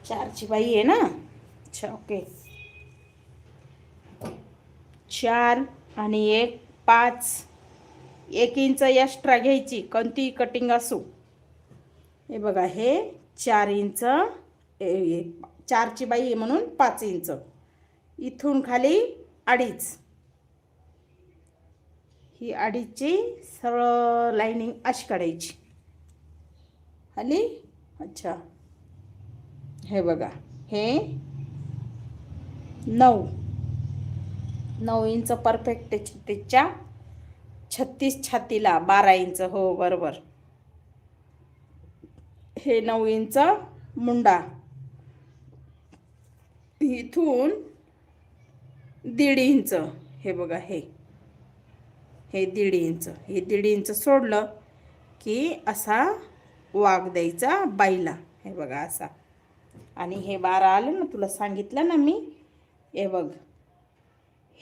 4ची बाई आहे ना. अच्छा ओके. 4 आणि 1 5. 1 इंच एक्स्ट्रा घ्यायची कोणती कटिंग असो. हे बघा हे 4 इंच 4ची बाई आहे म्हणून 5 इंच. इथून खाली 2.5. ही 2.5ची सरळ लाईनिंग अशी काढायची खाली. अच्छा हे बघा हे 9 इंच परफेक्ट त्याच्या 36 छातीला 12 इंच. हो बरोबर. हे 9 इंच मुंडा. इथून 1.5 इंच. हे बघा हे 1.5 इंच. हे 1.5 इंच सोडलं की असा वाघ द्यायचा बाईला. हे बघा असा. आणि हे 12 आलं ना, तुला सांगितलं ना मी. हे बघ